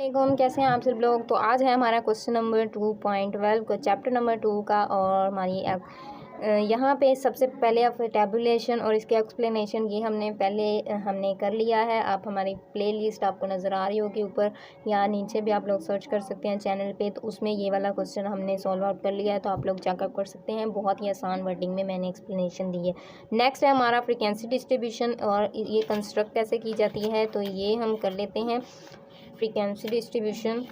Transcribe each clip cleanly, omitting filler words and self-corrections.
वालेकुम, कैसे हैं आप सब लोग। तो आज है हमारा क्वेश्चन नंबर 2.12 का चैप्टर नंबर 2 का। और हमारी यहाँ पे सबसे पहले अब टेबुलेशन और इसके एक्सप्लेनेशन ये हमने कर लिया है। आप हमारी प्लेलिस्ट आपको नज़र आ रही होगी ऊपर या नीचे भी, आप लोग सर्च कर सकते हैं चैनल पे। तो उसमें ये वाला क्वेश्चन हमने सॉल्व आउट कर लिया है, तो आप लोग चेकअप कर सकते हैं। बहुत ही आसान वर्डिंग में मैंने एक्सप्लेनेशन दी है। नेक्स्ट है हमारा फ्रीक्वेंसी डिस्ट्रीब्यूशन, और ये कंस्ट्रक्ट कैसे की जाती है, तो ये हम कर लेते हैं। फ्रीक्वेंसी डिस्ट्रीब्यूशन,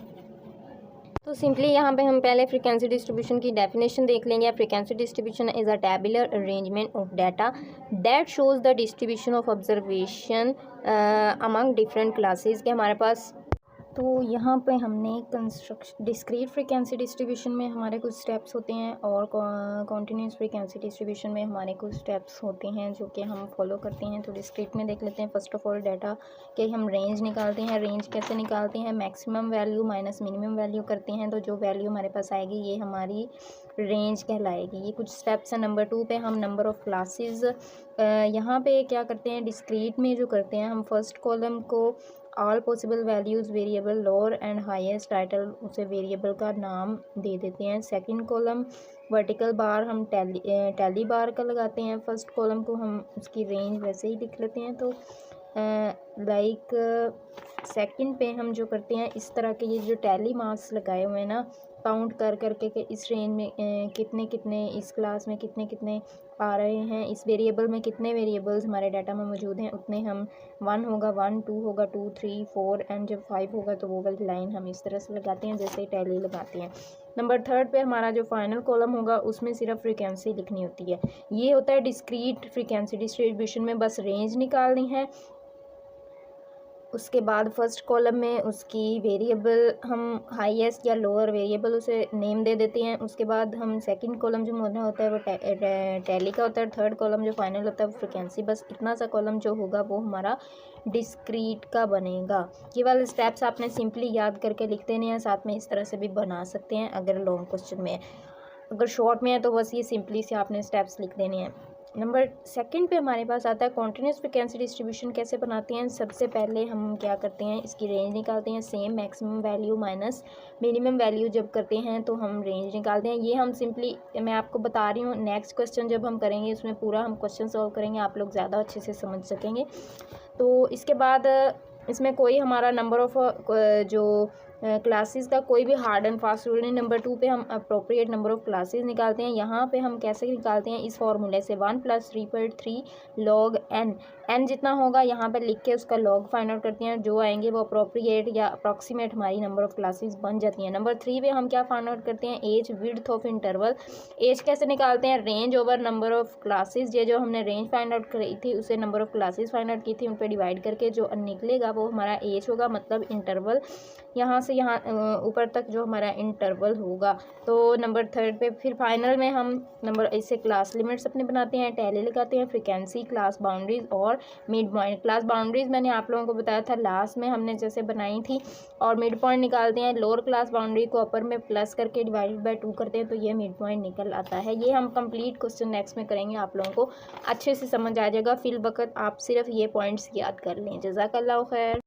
तो सिंपली यहाँ पे हम पहले फ्रीक्वेंसी डिस्ट्रीब्यूशन की डेफिनेशन देख लेंगे। Frequency distribution is a tabular arrangement of data that shows the distribution of observation among different classes के हमारे पास। तो यहाँ पे हमने कंस्ट्रक्शन डिस्क्रीट फ्रीक्वेंसी डिस्ट्रीब्यूशन में हमारे कुछ स्टेप्स होते हैं, और कॉन्टीन्यूस फ्रीक्वेंसी डिस्ट्रीब्यूशन में हमारे कुछ स्टेप्स होते हैं जो कि हम फॉलो करते हैं। तो डिस्क्रीट में देख लेते हैं। फर्स्ट ऑफ ऑल डाटा के हम रेंज निकालते हैं। रेंज कैसे निकालते हैं, maximum value minus minimum value करते हैं। तो जो वैल्यू हमारे पास आएगी ये हमारी रेंज कहलाएगी। ये कुछ स्टेप्स हैं। नंबर 2 पे हम नंबर ऑफ़ क्लासेस यहाँ पे क्या करते हैं, डिस्क्रीट में जो करते हैं हम फर्स्ट कॉलम को all possible values variable lower and highest title उसे वेरिएबल का नाम दे देते हैं। सेकंड कॉलम वर्टिकल बार हम टैली बार का लगाते हैं। फर्स्ट कॉलम को हम उसकी रेंज वैसे ही लिख लेते हैं। तो सेकंड पे हम जो करते हैं, इस तरह के ये जो टैली मार्क्स लगाए हुए हैं ना, काउंट कर करके कि इस रेंज में कितने कितने, इस क्लास में कितने कितने आ रहे हैं, इस वेरिएबल में कितने वेरिएबल्स हमारे डाटा में मौजूद हैं, उतने हम 1 होगा 1, 2 होगा 2, 3, 4 एंड जब 5 होगा तो वो वाली लाइन हम इस तरह से लगाते हैं जैसे टैली लगाते हैं। नंबर 3 पे हमारा जो फाइनल कॉलम होगा उसमें सिर्फ फ्रीक्वेंसी लिखनी होती है। ये होता है डिस्क्रीट फ्रीक्वेंसी डिस्ट्रीब्यूशन में, बस रेंज निकालनी है। उसके बाद फर्स्ट कॉलम में उसकी वेरिएबल हम हाईएस्ट या लोअर वेरिएबल उसे नेम दे देते हैं। उसके बाद हम सेकंड कॉलम जो होना होता है वो टैली का होता है। थर्ड कॉलम जो फाइनल होता है वो फ्रीक्वेंसी। बस इतना सा कॉलम जो होगा वो हमारा डिस्क्रीट का बनेगा। ये वाले स्टेप्स आपने सिंपली याद करके लिख देने हैं। साथ में इस तरह से भी बना सकते हैं अगर लॉन्ग क्वेश्चन में है। अगर शॉर्ट में है तो बस ये सिंपली से आपने स्टेप्स लिख देने हैं। नंबर 2 पे हमारे पास आता है कॉन्टीन्यूस फ्रीक्वेंसी डिस्ट्रीब्यूशन कैसे बनाते हैं। सबसे पहले हम क्या करते हैं, इसकी रेंज निकालते हैं। Same maximum value minus minimum value जब करते हैं तो हम रेंज निकालते हैं। ये हम सिंपली, मैं आपको बता रही हूँ, नेक्स्ट क्वेश्चन जब हम करेंगे उसमें पूरा हम क्वेश्चन सॉल्व करेंगे, आप लोग ज़्यादा अच्छे से समझ सकेंगे। तो इसके बाद इसमें कोई हमारा नंबर ऑफ़ जो क्लासेस का कोई भी हार्ड एंड फास्ट रूल नहीं। नंबर 2 पे हम अप्रोप्रिएट नंबर ऑफ़ क्लासेस निकालते हैं। यहाँ पे हम कैसे निकालते हैं, इस फॉर्मूले से 1 + 3/3 log n जितना होगा यहाँ पे लिख के उसका लॉग फाइंड आउट करते हैं। जो आएंगे वो अप्रोप्रिएट या अप्रॉक्सीमेट हमारी नंबर ऑफ़ क्लासेस बन जाती हैं। नंबर 3 पे हम क्या फाइंड आउट करते हैं, edge width of interval. Edge कैसे निकालते हैं, range over number of classes. ये जो हमने रेंज फाइंड आउट करी थी उसे number of classes find out की थी, उन पर डिवाइड करके जो निकलेगा वो हमारा एज होगा, मतलब इंटरवल यहाँ से यहाँ ऊपर तक जो हमारा इंटरवल होगा। तो नंबर 3 पे फिर फाइनल में हम नंबर इससे क्लास लिमिट्स अपने बनाते हैं, टैली लगाते हैं, फ्रीक्वेंसी, क्लास बाउंड्रीज और मिड पॉइंट। क्लास बाउंड्रीज मैंने आप लोगों को बताया था लास्ट में हमने जैसे बनाई थी। और मिड पॉइंट निकालते हैं, लोअर क्लास बाउंड्री को अपर में प्लस करके डिवाइडेड बाय 2 करते हैं तो ये मिड पॉइंट निकल आता है। ये हम कंप्लीट क्वेश्चन नेक्स्ट में करेंगे, आप लोगों को अच्छे से समझ आ जाएगा। फिल वक्त आप सिर्फ ये पॉइंट्स याद कर लें। जज़ाकल्लाह खैर।